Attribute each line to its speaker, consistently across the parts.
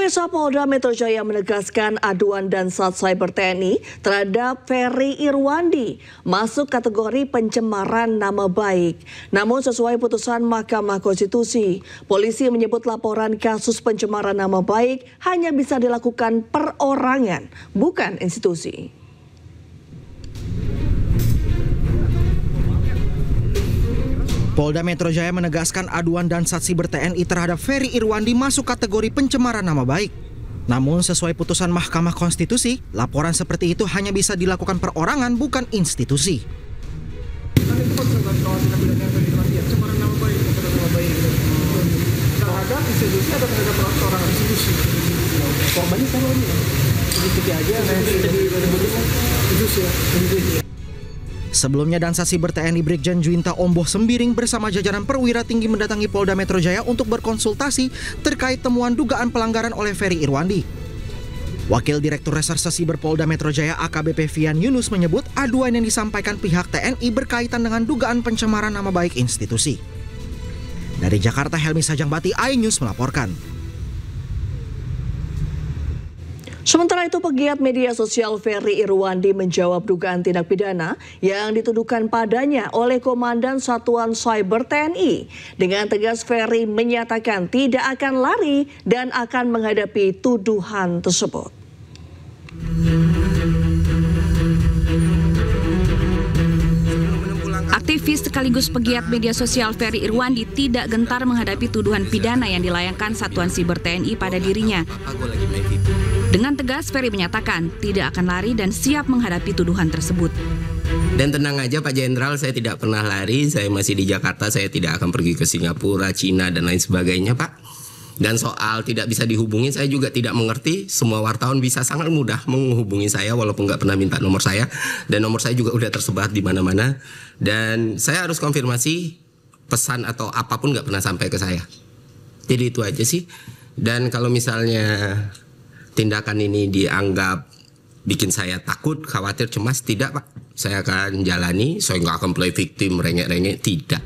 Speaker 1: Pemirsa, Polda Metro Jaya menegaskan aduan Dansat Cyber TNI terhadap Ferry Irwandi masuk kategori pencemaran nama baik. Namun sesuai putusan Mahkamah Konstitusi, polisi menyebut laporan kasus pencemaran nama baik hanya bisa dilakukan perorangan, bukan institusi.
Speaker 2: Polda Metro Jaya menegaskan aduan Dansat Cyber TNI terhadap Ferry Irwandi masuk kategori pencemaran nama baik. Namun sesuai putusan Mahkamah Konstitusi, laporan seperti itu hanya bisa dilakukan perorangan, bukan institusi.
Speaker 3: Terhadap institusi atau terhadap perorangan? Institusi. Korbannya sama ini. Institusi aja. Institusi ya.
Speaker 2: Sebelumnya Dansat Cyber TNI Brigjen Juwinta Omboh Sembiring bersama jajaran perwira tinggi mendatangi Polda Metro Jaya untuk berkonsultasi terkait temuan dugaan pelanggaran oleh Ferry Irwandi. Wakil Direktur Reserse Siber Polda Metro Jaya AKBP Fian Yunus menyebut aduan yang disampaikan pihak TNI berkaitan dengan dugaan pencemaran nama baik institusi. Dari Jakarta, Helmi Sajangbati, iNews melaporkan.
Speaker 1: Sementara itu, pegiat media sosial Ferry Irwandi menjawab dugaan tindak pidana yang dituduhkan padanya oleh Komandan Satuan Cyber TNI. Dengan tegas, Ferry menyatakan tidak akan lari dan akan menghadapi tuduhan tersebut.
Speaker 4: Aktivis sekaligus pegiat media sosial Ferry Irwandi tidak gentar menghadapi tuduhan pidana yang dilayangkan Satuan Siber TNI pada dirinya. Dengan tegas, Ferry menyatakan tidak akan lari dan siap menghadapi tuduhan tersebut.
Speaker 5: Dan tenang aja Pak Jenderal, saya tidak pernah lari, saya masih di Jakarta, saya tidak akan pergi ke Singapura, Cina, dan lain sebagainya Pak. Dan soal tidak bisa dihubungi, saya juga tidak mengerti. Semua wartawan bisa sangat mudah menghubungi saya walaupun nggak pernah minta nomor saya. Dan nomor saya juga udah tersebar di mana-mana. Dan saya harus konfirmasi pesan atau apapun nggak pernah sampai ke saya. Jadi itu aja sih. Dan kalau misalnya tindakan ini dianggap bikin saya takut, khawatir, cemas, tidak Pak. Saya akan jalani, saya nggak akan play victim, rengek-rengek, tidak.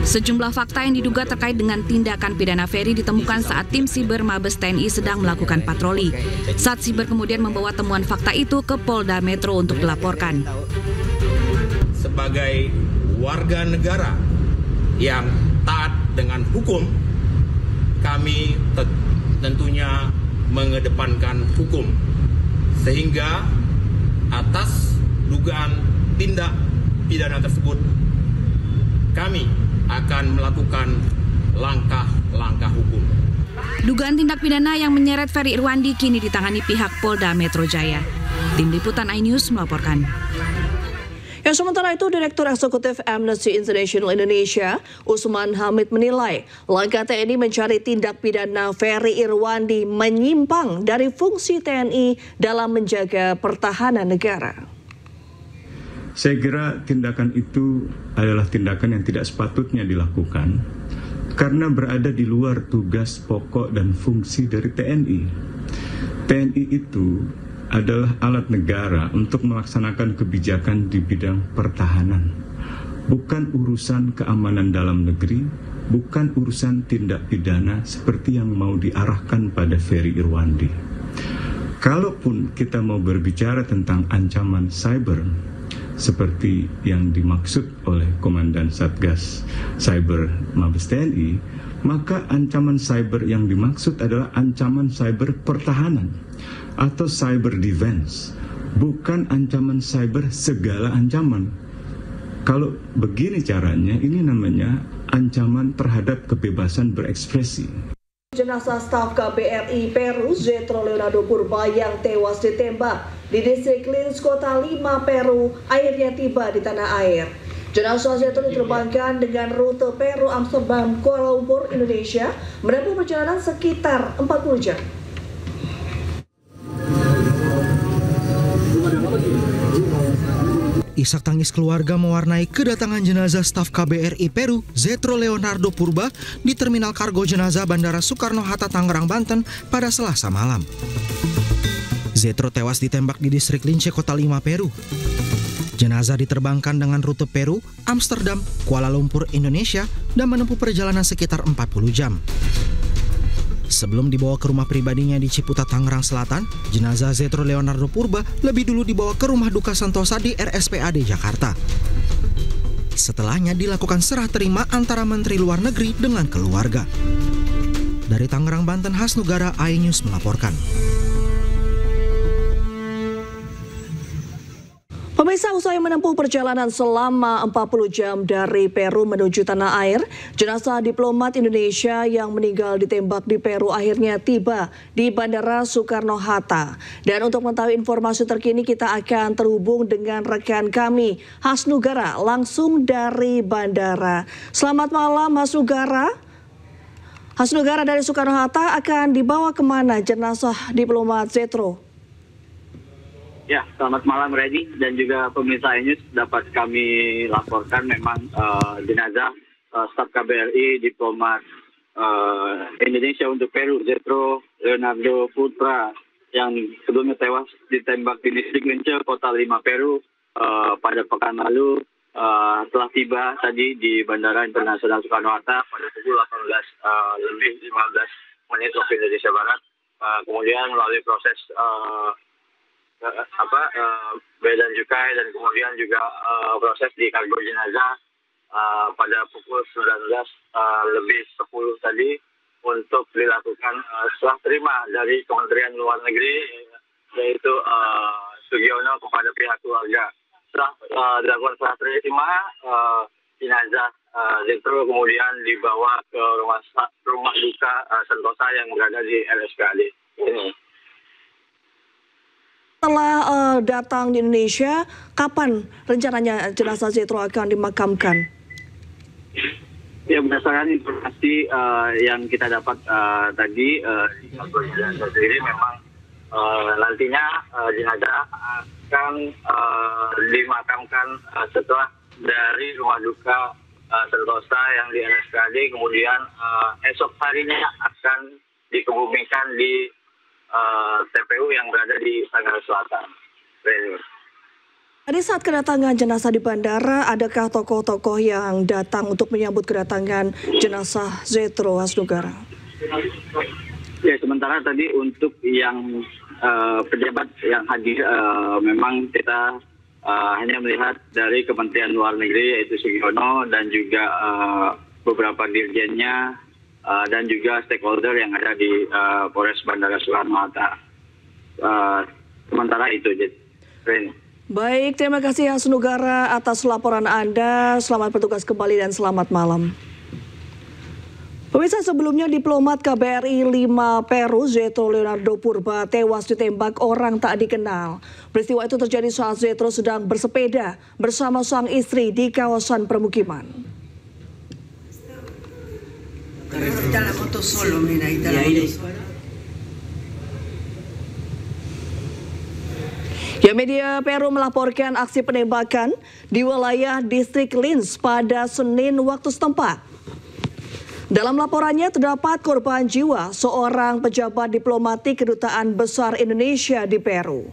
Speaker 4: Sejumlah fakta yang diduga terkait dengan tindakan pidana Ferry ditemukan saat tim Siber Mabes TNI sedang melakukan patroli. Saat Siber kemudian membawa temuan fakta itu ke Polda Metro untuk dilaporkan.
Speaker 6: Sebagai warga negara yang taat dengan hukum, kami tentunya mengedepankan hukum, sehingga atas dugaan tindak pidana tersebut kami akan melakukan langkah-langkah hukum.
Speaker 4: Dugaan tindak pidana yang menyeret Ferry Irwandi kini ditangani pihak Polda Metro Jaya. Tim Liputan iNews melaporkan.
Speaker 1: Ya, sementara itu, Direktur Eksekutif Amnesty International Indonesia, Usman Hamid menilai langkah TNI mencari tindak pidana Ferry Irwandi menyimpang dari fungsi TNI dalam menjaga pertahanan negara.
Speaker 7: Saya kira tindakan itu adalah tindakan yang tidak sepatutnya dilakukan karena berada di luar tugas pokok dan fungsi dari TNI. TNI itu adalah alat negara untuk melaksanakan kebijakan di bidang pertahanan. Bukan urusan keamanan dalam negeri, bukan urusan tindak pidana seperti yang mau diarahkan pada Ferry Irwandi. Kalaupun kita mau berbicara tentang ancaman cyber, seperti yang dimaksud oleh Komandan Satgas Cyber Mabes TNI, maka ancaman cyber yang dimaksud adalah ancaman cyber pertahanan atau cyber defense, bukan ancaman cyber segala ancaman. Kalau begini caranya, ini namanya ancaman terhadap kebebasan berekspresi.
Speaker 1: Jenazah staf KBRI Peru, Zetro Leonardo Purba yang tewas ditembak di distrik Lins, Kota Lima, Peru, akhirnya tiba di tanah air. Jenazah Zetro diterbangkan dengan rute Peru, Amsterdam, Kuala Lumpur, Indonesia, menempuh perjalanan sekitar 40 jam.
Speaker 2: Isak tangis keluarga mewarnai kedatangan jenazah staf KBRI Peru, Zetro Leonardo Purba, di Terminal Kargo Jenazah Bandara Soekarno-Hatta, Tangerang, Banten pada Selasa malam. Zetro tewas ditembak di distrik Lince, Kota Lima, Peru. Jenazah diterbangkan dengan rute Peru, Amsterdam, Kuala Lumpur, Indonesia, dan menempuh perjalanan sekitar 40 jam. Sebelum dibawa ke rumah pribadinya di Ciputat, Tangerang Selatan, jenazah Zetro Leonardo Purba lebih dulu dibawa ke rumah duka Santosa di RSPAD Jakarta. Setelahnya dilakukan serah terima antara Menteri Luar Negeri dengan keluarga. Dari Tangerang, Banten, Hasnugara, iNews melaporkan.
Speaker 1: Pemirsa, usai menempuh perjalanan selama 40 jam dari Peru menuju tanah air, jenazah diplomat Indonesia yang meninggal ditembak di Peru akhirnya tiba di Bandara Soekarno-Hatta. Dan untuk mengetahui informasi terkini kita akan terhubung dengan rekan kami, Hasnugara, langsung dari bandara. Selamat malam, Hasnugara. Hasnugara, dari Soekarno-Hatta akan dibawa kemana jenazah diplomat Zetro?
Speaker 8: Ya, selamat malam Redi dan juga pemirsa iNews. Dapat kami laporkan memang jenazah staf KBRI diplomat Indonesia untuk Peru, Zetro Leonardo Purba, yang sebelumnya tewas ditembak di distrik Lince, Kota Lima, Peru pada pekan lalu, telah tiba tadi di Bandara Internasional Soekarno-Hatta pada pukul 18:15 waktu Indonesia Barat. Kemudian melalui proses bea dan cukai dan kemudian juga proses di kargo jenazah pada pukul 19:10 tadi untuk dilakukan serah terima dari Kementerian Luar Negeri, yaitu Sugiono, kepada pihak keluarga. Setelah dilakukan serah terima, jenazah Zetro kemudian dibawa ke rumah duka Santosa yang berada di RSPAD ini.
Speaker 1: Setelah datang di Indonesia, kapan rencananya jenazah Zetro akan dimakamkan?
Speaker 8: Ya, berdasarkan informasi yang kita dapat tadi di kantor jenazah sendiri, memang nantinya jenazah akan dimakamkan setelah dari rumah duka Santosa yang di RSPAD, kemudian esok harinya akan dikebumikan di TPU yang berada di Tangerang Selatan.
Speaker 1: Tadi saat kedatangan jenazah di bandara, adakah tokoh-tokoh yang datang untuk menyambut kedatangan jenazah Zetro, Hasnugara?
Speaker 8: Ya, sementara tadi untuk yang pejabat yang hadir, memang kita hanya melihat dari Kementerian Luar Negeri, yaitu Sugiono, dan juga beberapa dirjennya, dan juga stakeholder yang ada di Polres Bandara Soekarno-Hatta. Sementara itu, Jen.
Speaker 1: Baik, terima kasih Hasnugara atas laporan Anda. Selamat bertugas kembali dan selamat malam. Pemirsa, sebelumnya diplomat KBRI 5 Peru, Zetro Leonardo Purba, tewas ditembak orang tak dikenal. Peristiwa itu terjadi saat Zetro sedang bersepeda bersama sang istri di kawasan permukiman. Ya, media Peru melaporkan aksi penembakan di wilayah distrik Lince pada Senin waktu setempat. Dalam laporannya terdapat korban jiwa, seorang pejabat diplomatik Kedutaan Besar Indonesia di Peru.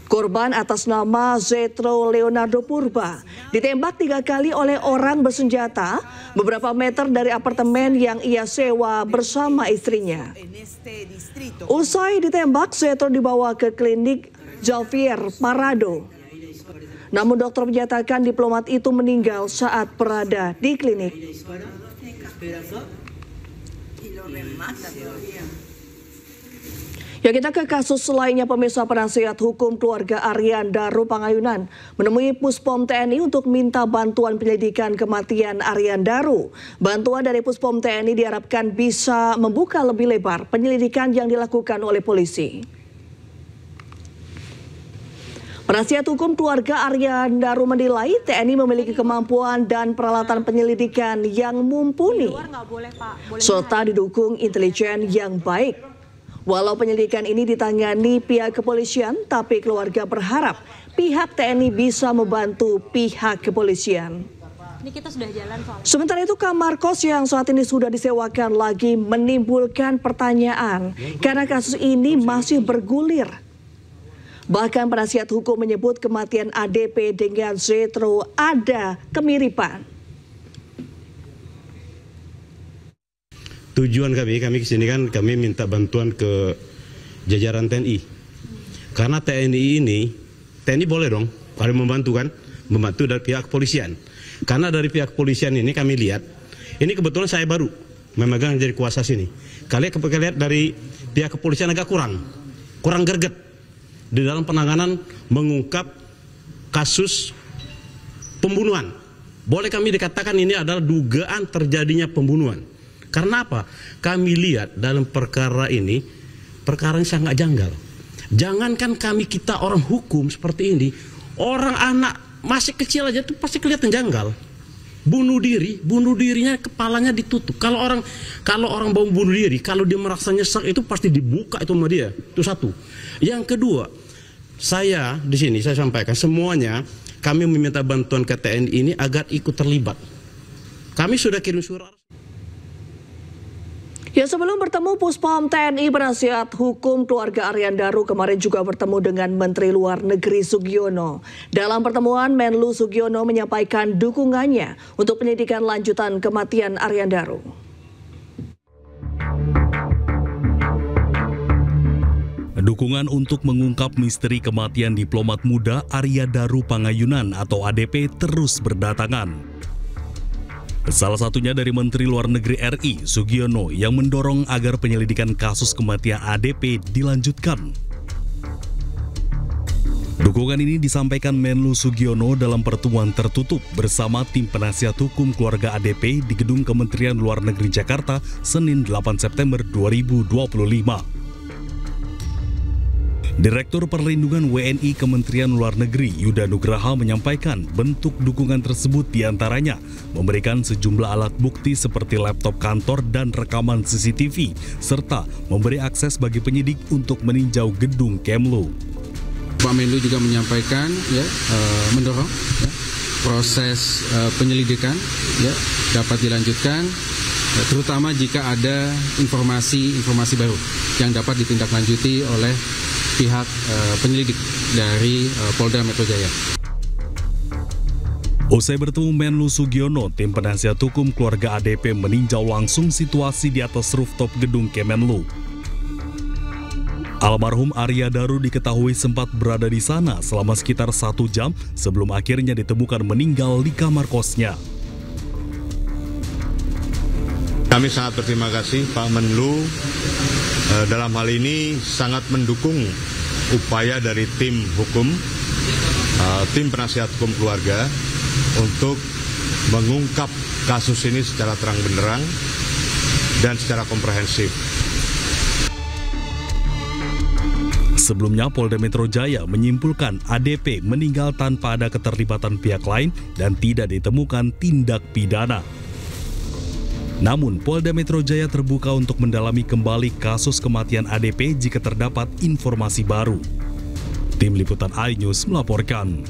Speaker 1: Korban atas nama Zetro Leonardo Purba ditembak 3 kali oleh orang bersenjata beberapa meter dari apartemen yang ia sewa bersama istrinya. Usai ditembak, Zetro dibawa ke klinik Javier Parado. Namun dokter menyatakan diplomat itu meninggal saat berada di klinik. Ya, kita ke kasus lainnya, pemirsa. Penasihat hukum keluarga Aryan Daru Pangayunan menemui Puspom TNI untuk minta bantuan penyelidikan kematian Aryan Daru. Bantuan dari Puspom TNI diharapkan bisa membuka lebih lebar penyelidikan yang dilakukan oleh polisi. Penasihat hukum keluarga Aryan Daru menilai TNI memiliki kemampuan dan peralatan penyelidikan yang mumpuni, serta didukung intelijen yang baik. Walau penyelidikan ini ditangani pihak kepolisian, tapi keluarga berharap pihak TNI bisa membantu pihak kepolisian.
Speaker 9: Ini kita sudah jalan soalnya.
Speaker 1: Sementara itu, kamar kos yang saat ini sudah disewakan lagi menimbulkan pertanyaan karena kasus ini masih bergulir. Bahkan penasihat hukum menyebut kematian ADP dengan Zetro ada kemiripan.
Speaker 10: tujuan kami kesini kan kami minta bantuan ke jajaran TNI. Karena TNI boleh dong, kalau membantu kan, membantu dari pihak kepolisian. Karena dari pihak kepolisian ini kami lihat, ini kebetulan saya baru memegang jadi kuasa sini. Kalian lihat dari pihak kepolisian agak kurang greget di dalam penanganan mengungkap kasus pembunuhan. Boleh kami dikatakan ini adalah dugaan terjadinya pembunuhan. Karena apa? Kami lihat dalam perkara ini, perkara yang sangat janggal. Jangankan kita orang hukum seperti ini, orang anak masih kecil aja tuh pasti kelihatan janggal. Bunuh dirinya kepalanya ditutup. Kalau orang mau bunuh diri, kalau dia merasa nyesek itu pasti dibuka itu sama dia. Itu satu. Yang kedua, saya di sini saya sampaikan semuanya kami meminta bantuan ke TNI ini agar ikut terlibat. Kami sudah kirim surat.
Speaker 1: Ya, sebelum bertemu Puspom TNI, penasihat hukum keluarga Ariyandaru kemarin juga bertemu dengan Menteri Luar Negeri Sugiono. Dalam pertemuan, Menlu Sugiono menyampaikan dukungannya untuk penyidikan lanjutan kematian Ariyandaru.
Speaker 11: Dukungan untuk mengungkap misteri kematian diplomat muda Ariyandaru Pangayunan atau ADP terus berdatangan. Salah satunya dari Menteri Luar Negeri RI, Sugiono, yang mendorong agar penyelidikan kasus kematian ADP dilanjutkan. Dukungan ini disampaikan Menlu Sugiono dalam pertemuan tertutup bersama tim penasihat hukum keluarga ADP di Gedung Kementerian Luar Negeri Jakarta, Senin 8 September 2025. Direktur Perlindungan WNI Kementerian Luar Negeri Yuda Nugraha menyampaikan bentuk dukungan tersebut diantaranya memberikan sejumlah alat bukti seperti laptop kantor dan rekaman CCTV, serta memberi akses bagi penyidik untuk meninjau gedung Kemlu.
Speaker 12: Pak Menlu juga menyampaikan mendorong proses penyelidikan dapat dilanjutkan, terutama jika ada informasi baru yang dapat ditindaklanjuti oleh pihak penyelidik dari Polda Metro Jaya.
Speaker 11: Usai bertemu Menlu Sugiono, tim penasihat hukum keluarga ADP meninjau langsung situasi di atas rooftop gedung Kemenlu. Almarhum Ariyandaru diketahui sempat berada di sana selama sekitar 1 jam sebelum akhirnya ditemukan meninggal di kamar kosnya.
Speaker 13: Kami sangat berterima kasih Pak Menlu dalam hal ini sangat mendukung upaya dari tim hukum, tim penasihat hukum keluarga untuk mengungkap kasus ini secara terang benderang dan secara komprehensif.
Speaker 11: Sebelumnya, Polda Metro Jaya menyimpulkan ADP meninggal tanpa ada keterlibatan pihak lain dan tidak ditemukan tindak pidana. Namun, Polda Metro Jaya terbuka untuk mendalami kembali kasus kematian ADP jika terdapat informasi baru. Tim Liputan iNews melaporkan.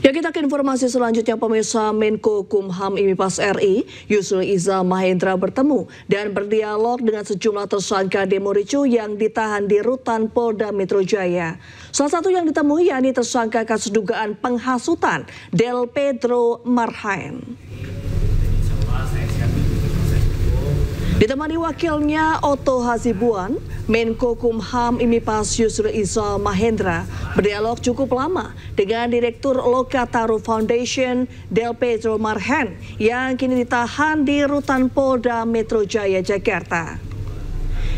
Speaker 1: Ya, kita ke informasi selanjutnya. Pemirsa, Menko Kumham IMIPAS RI, Yusril Iza Mahendra bertemu dan berdialog dengan sejumlah tersangka demo ricuh yang ditahan di rutan Polda Metro Jaya. Salah satu yang ditemui yakni tersangka kasus dugaan penghasutan Del Pedro Marhaen. Ditemani wakilnya Otto Hasibuan, Menko Kumham IMIPAS Yusril Iza Mahendra berdialog cukup lama dengan Direktur Lokataru Foundation Del Pedro Marhaen yang kini ditahan di rutan Polda Metro Jaya, Jakarta.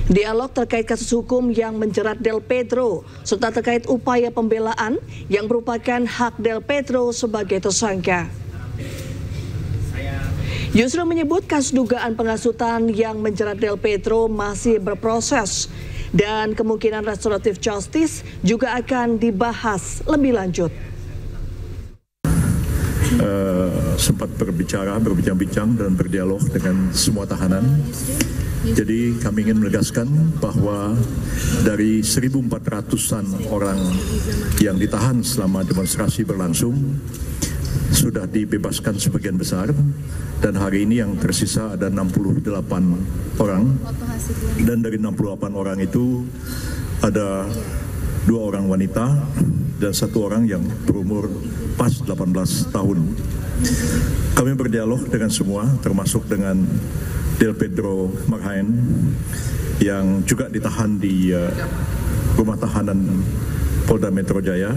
Speaker 1: Dialog terkait kasus hukum yang menjerat Del Pedro serta terkait upaya pembelaan yang merupakan hak Del Pedro sebagai tersangka. Yusril menyebut kasus dugaan penghasutan yang menjerat Del Pedro masih berproses dan kemungkinan restoratif justice juga akan dibahas lebih lanjut.
Speaker 14: Sempat berbincang-bincang dan berdialog dengan semua tahanan. Jadi kami ingin menegaskan bahwa dari 1.400-an orang yang ditahan selama demonstrasi berlangsung, sudah dibebaskan sebagian besar, dan hari ini yang tersisa ada 68 orang, dan dari 68 orang itu ada 2 orang wanita dan 1 orang yang berumur pas 18 tahun. Kami berdialog dengan semua, termasuk dengan Del Pedro Marhaen yang juga ditahan di rumah tahanan Polda Metro Jaya.